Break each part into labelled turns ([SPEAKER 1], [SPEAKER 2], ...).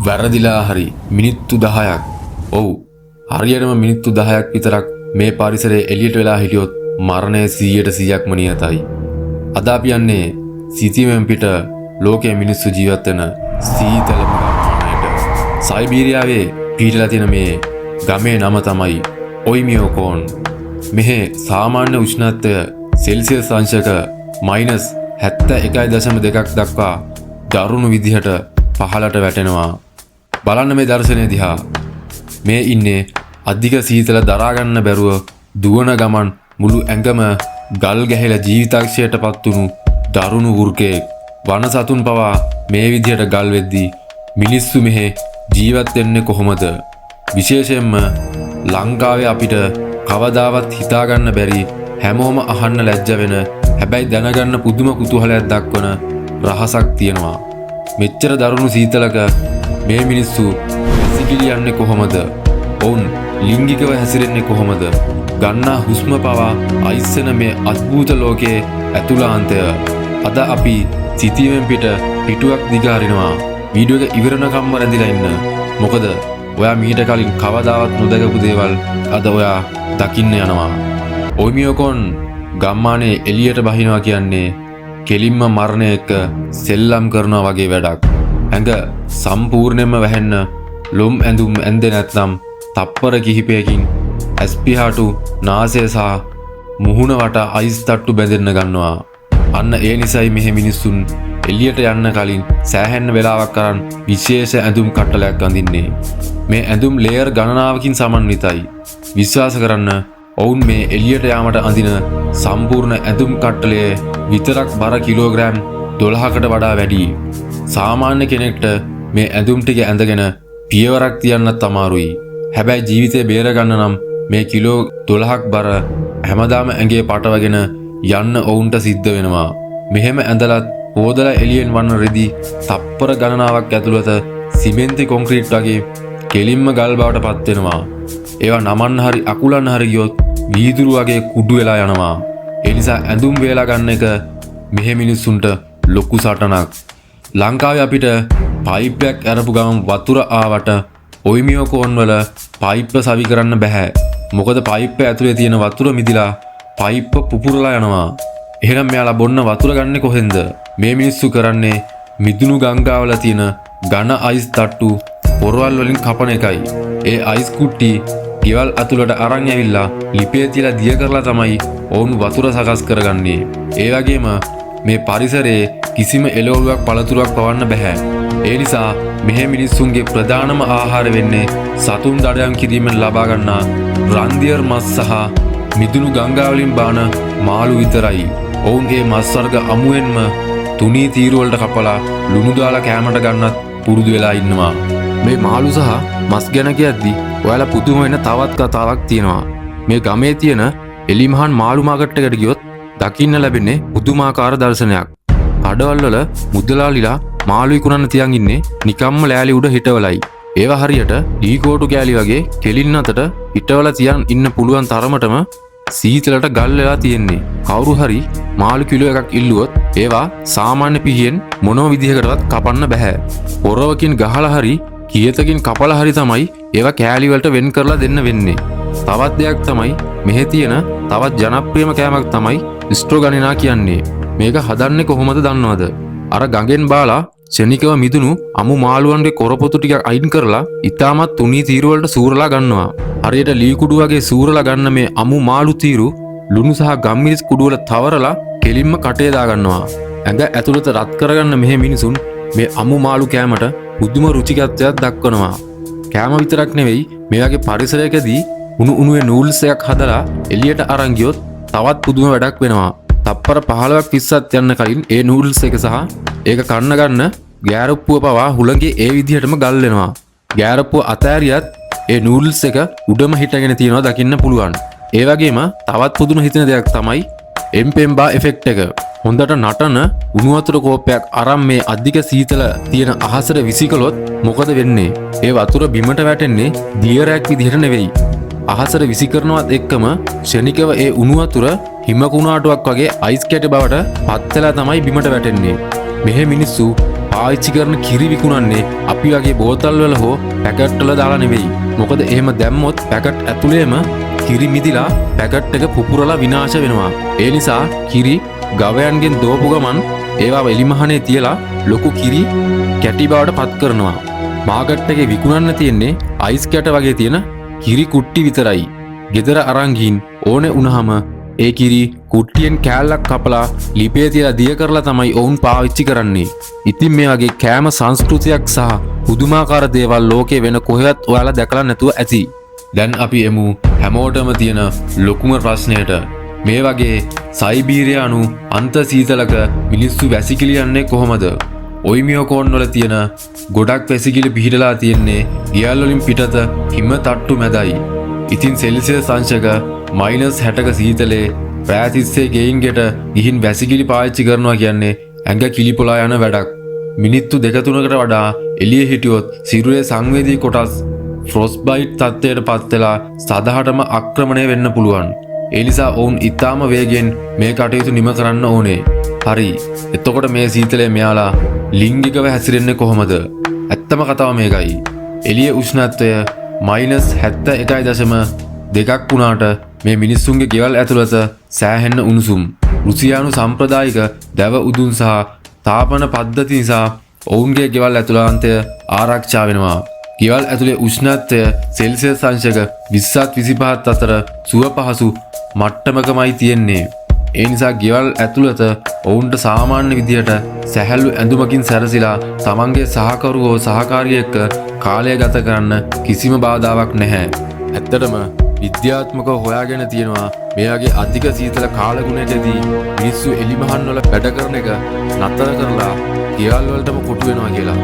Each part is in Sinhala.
[SPEAKER 1] වැරදිලා හරි මිනිත්තු 10ක්. ඔව්. හරියටම මිනිත්තු 10ක් විතරක් මේ පරිසරයේ එළියට වෙලා හිටියොත් මරණය 100%ක්ම නියතයි. අද අපි යන්නේ සිතිවෙන් පිට ලෝකයේ මිනිස්සු ජීවත් වෙන සීතලම ගම්මානයට. සයිබීරියාවේ පිහිටලා තියෙන මේ ගමේ නම තමයි ඔයිමියෝකෝන්. මෙහි සාමාන්‍ය උෂ්ණත්වය සෙල්සියස් අංශක -71.2ක් දක්වා දරුණු විදිහට පහළට වැටෙනවා. බලන්න මේ දර්ශනය දිහා. මේ ඉන්නේ අධික සීතල දරා ගන්න බැරුව දුවන ගමන් මුළු ඇඟම ගල් ගැහිලා ජීවිතාක්ෂයටපත් වුණු දරුණු වෘකයෙක්. වන සතුන් පවා මේ විදිහට ගල් වෙද්දී මිනිස්සු මෙහි ජීවත් වෙන්නේ කොහොමද? විශේෂයෙන්ම ලංකාවේ අපිට කවදාවත් හිතා ගන්න බැරි හැමෝම අහන්න ලැජ්ජ වෙන හැබැයි දැනගන්න පුදුම කුතුහලයක් දක්වන රහසක් තියෙනවා. මෙච්චර දරුණු සීතලක මේ මිනිස්සු සිගිලි යන්නේ කොහොමද? ඔවුන් ලිංගිකව හැසිරෙන්නේ කොහොමද? ගන්නා හුස්ම පවා අයිස් වෙන මේ අద్භූත ලෝකයේ ඇතුළාන්තය අද අපි සිතිවෙන් පිට පිටුවක් දිගාරිනවා. වීඩියෝ එක ඉවරනකම්ම රැඳිලා ඉන්න. මොකද ඔයා මීට කලින් කවදාවත් නොදකපු දේවල් අද ඔයා දකින්න යනවා. ඔයිමියෝකෝන් ගම්මානේ එළියට බහිනවා කියන්නේ කෙලින්ම මරණය එක්ක සෙල්ලම් කරනවා වගේ වැඩක්. ඇඟ සම්පූර්ණයෙන්ම වැහෙන්න ලොම් ඇඳුම් ඇඳේ නැත්නම් තප්පර කිහිපයකින් ඇස්පිහාටු නාසය සහ මුහුණ වට අයිස් තට්ටු බැඳෙන්න ගන්නවා. අන්න ඒ නිසයි මෙහි මිනිස්සුන් එළියට යන්න කලින් සෑහෙන්න වෙලාවක් කරන් විශේෂ ඇඳුම් කට්ටලයක් අඳින්නේ. මේ ඇඳුම් ලේයර් ගණනාවකින් සමන්විතයි. විශ්වාස කරන්න ඔවුන් මේ එළියට යාමට අඳින සම්පූර්ණ ඇඳුම් කට්ටලයේ විතරක් බර කිලෝග්‍රෑම් 12කට වඩා වැඩි. සාමාන්‍ය කෙනෙක්ට මේ ඇඳුම් ටික ඇඳගෙන පියවරක් තියන්නත් අමාරුයි. හැබැයි ජීවිතේ බේර ගන්න නම් මේ කිලෝ 12ක් බර හැමදාම ඇඟේ පටවගෙන යන්න ඔවුන්ට සිද්ධ වෙනවා. මෙහෙම ඇඳලත් හොදලා එළියෙන් වන්න රෙදි තප්පර ගණනාවක් ඇතුළත සිමෙන්ති කොන්ක්‍රීට් වගේ කෙලින්ම ගල් බවට පත් වෙනවා. ඒවා නමන්න හරි අකුලන්න හරි ගියොත් වීදුරු වගේ කුඩු වෙලා යනවා. ඒ නිසා ඇඳුම් වේලා ගන්න එක මෙහෙ මිනිස්සුන්ට ලොකු සටනක්. ලංකාවේ අපිට පයිප් එකක් අරපු ගමන් වතුර ආවට ඔයිමියෝකෝන් වල පයිප් සවි කරන්න බෑ. මොකද පයිප් ඇතුලේ තියෙන වතුර මිදිලා පයිප් පුපුරලා යනවා. එහෙනම් මෙයාලා බොන්න වතුර ගන්නෙ කොහෙන්ද? මේ මිනිස්සු කරන්නේ මිදුණු ගංගාවල තියෙන ඝන අයිස් තට්ටු පොරවල් වලින් කපන එකයි. ඒ අයිස් කුට්ටි ගෙවල් අතුලට අරන් ඇවිල්ලා ලිපේ තියලා දිය කරලා තමයි ඔවුන් වතුර සකස් කරගන්නේ. ඒ වගේම මේ පරිසරයේ කිසිම එළවලුවක් පළතුරක් පවන්න බෑ. ඒ නිසා මෙහි මිනිස්සුන්ගේ ප්‍රධානම ආහාර වෙන්නේ සතුන් දඩයම් කිරීමෙන් ලබා ගන්නා රන්දියර් මස් සහ මිදුණු ගංගා වලින් බාන මාළු විතරයි. ඔවුන් ඒ මස් වර්ග අමුවෙන්ම තුනී තීරු වලට කපලා ලුණු දාලා කෑමට ගන්නත් පුරුදු වෙලා ඉන්නවා. මේ මාළු සහ මස් ගැන කියද්දි ඔයාලා පුදුම වෙන තවත් කතාවක් තියෙනවා. මේ ගමේ තියෙන එලිමහන් මාළු මාකට් එකට ගියොත් දකින්න ලැබෙන්නේ පුදුමාකාර දර්ශනයක්. කඩවල් වල මුදලාලිලා මාළු විකුණන්න තියන් ඉන්නේ නිකම්ම ලෑලි උඩ හිටවලයි. ඒවා හරියට ඩී කෝටු කෑලි වගේ කෙලින් අතට හිටවලා තියන් ඉන්න පුළුවන් තරමටම සීතලට ගල් වෙලා තියෙන්නේ. කවුරු හරි මාළු කිලෝ එකක් ඉල්ලුවොත් ඒවා සාමාන්‍ය පිහියෙන් මොනම විදිහකටවත් කපන්න බෑ. පොරවකින් ගහලා හරි කියතකින් කපලා හරි තමයි ඒවා කෑලි වලට වෙන් කරලා දෙන්න වෙන්නේ. තවත් දෙයක් තමයි මෙහි තියෙන තවත් ජනප්‍රියම කෑමක් තමයි ස්ට්‍රොගනිනා කියන්නේ. මේක හදන්නේ කොහොමද දන්නවද? අර ගඟෙන් බාලා ශනිකව මිදුණු අමු මාළුවන්ගේ කොරපොතු ටිකක් අයින් කරලා ඉතාමත් තුනී තීරු වලට සූරලා ගන්නවා. හරියට ලී කුඩු වගේ සූරලා ගන්න මේ අමු මාළු තීරු ලුණු සහ ගම්මිරිස් කුඩු වල තවරලා කෙලින්ම කටේ දා ගන්නවා. ඇඟ ඇතුළත රත් කරගන්න මෙහි මිනිසුන් මේ අමු මාළු කෑමට පුදුම රුචිකත්වයක් දක්වනවා. කෑම විතරක් නෙවෙයි මේ වගේ පරිසරයකදී උණු උණුවේ නූල්ස් එකක් හදලා එළියට අරන් ගියොත් තවත් පුදුම වැඩක් වෙනවා. තප්පර 15ක් 20ක් යන්න කලින් ඒ නූඩල්ස් එක සහ ඒක කන්න ගන්න ගෑරප්පුව පවා හුළඟේ ඒ විදිහටම ගල් වෙනවා. ගෑරප්පුව අතෑරියත් ඒ නූඩල්ස් එක උඩම හිටගෙන තියෙනවා දකින්න පුළුවන්. ඒ වගේම තවත් පුදුම හිතෙන දෙයක් තමයි එම්පෙම්බා ඉෆෙක්ට් එක. හොඳට නටන උණු වතුර කෝපයක් අරන් මේ අධික සීතල තියෙන අහසට විසිකලොත් මොකද වෙන්නේ? ඒ වතුර බිමට වැටෙන්නේ දියරයක් විදිහට නෙවෙයි. අහසට විසිකරනවත් එක්කම ශනිකව ඒ උණු වතුර හිම කුණාටුවක් වගේ අයිස් කැට බවට පත් වෙලා තමයි බිමට වැටෙන්නේ. මෙහි මිනිස්සු පාවිච්චි කරන කිරි විකුණන්නේ අපි වගේ බෝතල් වල හෝ පැකට් වල දාලා නෙවෙයි. මොකද එහෙම දැම්මොත් පැකට් ඇතුලේම කිරි මිදිලා පැකට් එක පුපුරලා විනාශ වෙනවා. ඒ නිසා කිරි ගවයන්ගෙන් දෝපු ගමන් ඒවා එලිමහනේ තියලා ලොකු කිරි කැටි බවට පත් කරනවා. මාකට් එකේ විකුණන්න තියෙන්නේ අයිස් කැට වගේ තියෙන කිරි කුට්ටි විතරයි. ගෙදර අරන් ගින් ඕනේ වුණාම ඒ කිරි කුට්ටියෙන් කෑල්ලක් කපලා ලිපේ තියලා දිය කරලා තමයි ඔවුන් පාවිච්චි කරන්නේ. ඉතින් මේ වගේ කෑම සංස්කෘතියක් සහ පුදුමාකාර දේවල් ලෝකේ වෙන කොහෙවත් ඔයාලා දැකලා නැතුව ඇති. දැන් අපි එමු හැමෝටම තියෙන ලොකුම ප්‍රශ්නයට. මේ වගේ සයිබීරියානු අන්ත සීතලක මිනිස්සු වැසිකිලියන්නේ කොහොමද? ඔයිමියෝකෝන් වල තියෙන ගොඩක් වැසිකිලි පිහිටලා තියෙන්නේ ගෙවල් වලින් පිටත හිම තට්ටු මැදයි. ඉතින් සෙල්සියස් අංශක -60ක සීතලේ රෑ තිස්සේ ගෙයින් ගෙට ගිහින් වැසිකිලි පාවිච්චි කරනවා කියන්නේ ඇඟ කිලිපොලා යන වැඩක්. මිනිත්තු 2-3කට වඩා එළියේ හිටියොත් සිරුරේ සංවේදී කොටස් ෆ්‍රොස්බයිට් තත්ත්වයට පත් වෙලා සදහටම ආක්‍රමණය වෙන්න පුළුවන්. ඒ නිසා ඔවුන් ඊටාම වේගෙන් මේ කටයුතු නිම කරන්න ඕනේ. හරි. එතකොට මේ සීතලේ මෙයාලා ලිංගිකව හැසිරෙන්නේ කොහොමද? ඇත්තම කතාව මේකයි. එළියේ උෂ්ණත්වය -71.2ක් වුණාට මේ මිනිස්සුන්ගේ ගෙවල් ඇතුළත සෑහෙන්න උණුසුම්. රුසියානු සම්ප්‍රදායික දැව උදුන් සහ තාපන පද්ධති නිසා ඔවුන්ගේ ගෙවල් ඇතුළාන්තය ආරක්ෂා වෙනවා. ගෙවල් ඇතුලේ උෂ්ණත්වය සෙල්සියස් අංශක 20-25 අතර සුව පහසු මට්ටමකමයි තියෙන්නේ. ඒ නිසා ගෙවල් ඇතුළත ඔවුන්ට සාමාන්‍ය විදියට සැහැල්ලු ඇඳුමකින් සැරසිලා තමන්ගේ සහකරු හෝ සහකාරිය එක්ක කාලය ගත කරන්න කිසිම බාධාවක් නැහැ. ඇත්තටම විද්‍යාත්මකව හොයාගෙන තියෙනවා මේ වගේ අධික සීතල කාලගුණයකදී මිනිස්සු එලිමහන් වල වැඩ කරන එක නතර කරලා ගෙවල් වලටම කොටු වෙනවා කියලා.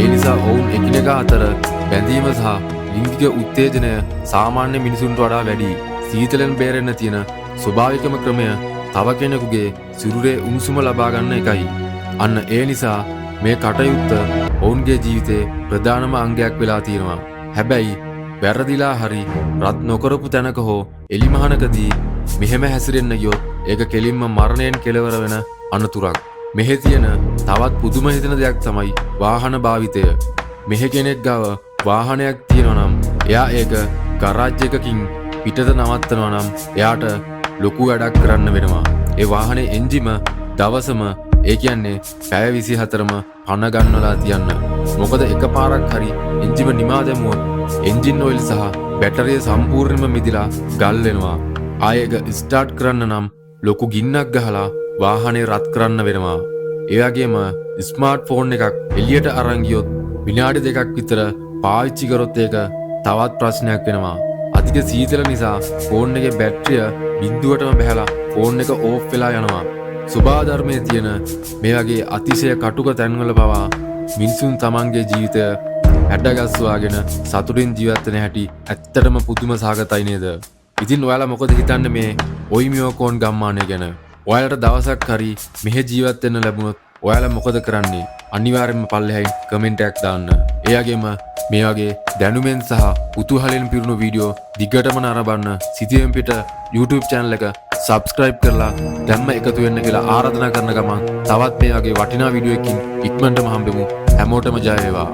[SPEAKER 1] ඒ නිසා ඔවුන් එකිනෙකා අතර බැඳීම සහ ලිංගික උත්තේජනය සාමාන්‍ය මිනිසුන්ට වඩා වැඩි. සීතලෙන් බේරෙන්න තියෙන ස්වභාවිකම ක්‍රමය තව කෙනෙකුගේ සිරුරේ උණුසුම ලබා ගන්න එකයි. අන්න ඒ නිසා මේ කටයුත්ත ඔවුන්ගේ ජීවිතේ ප්‍රධානම අංගයක් වෙලා තියෙනවා. හැබැයි වැරදිලා හරි රත් නොකරපු තැනක හෝ එලිමහනකදී මෙහෙම හැසිරෙන්න ගියොත් ඒක කෙලින්ම මරණයෙන් කෙලවර වෙන අනතුරක්. මෙහෙ තියෙන තවත් පුදුම හිතෙන දෙයක් තමයි වාහන භාවිතය. මෙහෙ කෙනෙක් ගාව වාහනයක් තියෙනවා නම් එයා ඒක ගරාජ් එකකින් පිටත නවත්තනවා නම් එයාට ලොකු වැඩක් කරන්න වෙනවා. ඒ වාහනේ එන්ජිම දවසම ඒ කියන්නේ පැය 24ම පණ ගන්නලා තියන්න. මොකද එකපාරක් හරි එන්ජිම නිමා දැමුවොත් එන්ජින් ඔයිල් සහ බැටරිය සම්පූර්ණයෙන්ම මිදිලා ගල් වෙනවා. ආයෙ ඒක ස්ටාර්ට් කරන්න නම් ලොකු ගින්නක් ගහලා වාහනේ රත් කරන්න වෙනවා. ඒ වගේම ස්මාර්ට් ෆෝන් එකක් එළියට අරන් ගියොත් විනාඩි 2ක් විතර පාවිච්චි කරොත් ඒක තවත් ප්‍රශ්නයක් වෙනවා. අධික සීතල නිසා ෆෝන් එකේ බැටරිය බිඳුවටම බහැලා ෆෝන් එක ඕෆ් වෙලා යනවා. සුභා ධර්මයේ තියෙන මේ වගේ අතිශය කටුක තැන්වල පවා මිනිසුන් තමන්ගේ ජීවිතය හැඩගස්වාගෙන සතුටින් ජීවත් වෙන හැටි ඇත්තටම පුදුම සහගතයි නේද? ඉතින් ඔයාලා මොකද හිතන්නේ මේ ඔයිමියෝකෝන් ගම්මානය ගැන? ඔයාලට දවසක් හරි මෙහෙ ජීවත් වෙන්න ලැබුණොත් ඔයාලා මොකද කරන්නේ? අනිවාර්යෙන්ම පල්ලෙහායින් කමෙන්ට් එකක් දාන්න. ඒ වගේම මේ වගේ දැනුමෙන් සහ කුතුහලයෙන් පිරුණු වීඩියෝ දිගටම නරඹන්න සිතියෙන් පිට YouTube channel එක subscribe කරලා දැම්ම එකතු වෙන්න කියලා ආරාධනා කරන ගමන් තවත් මේ වගේ වටිනා වීඩියෝ එකකින් ඉක්මනටම හම්බෙමු. හැමෝටම ජය වේවා.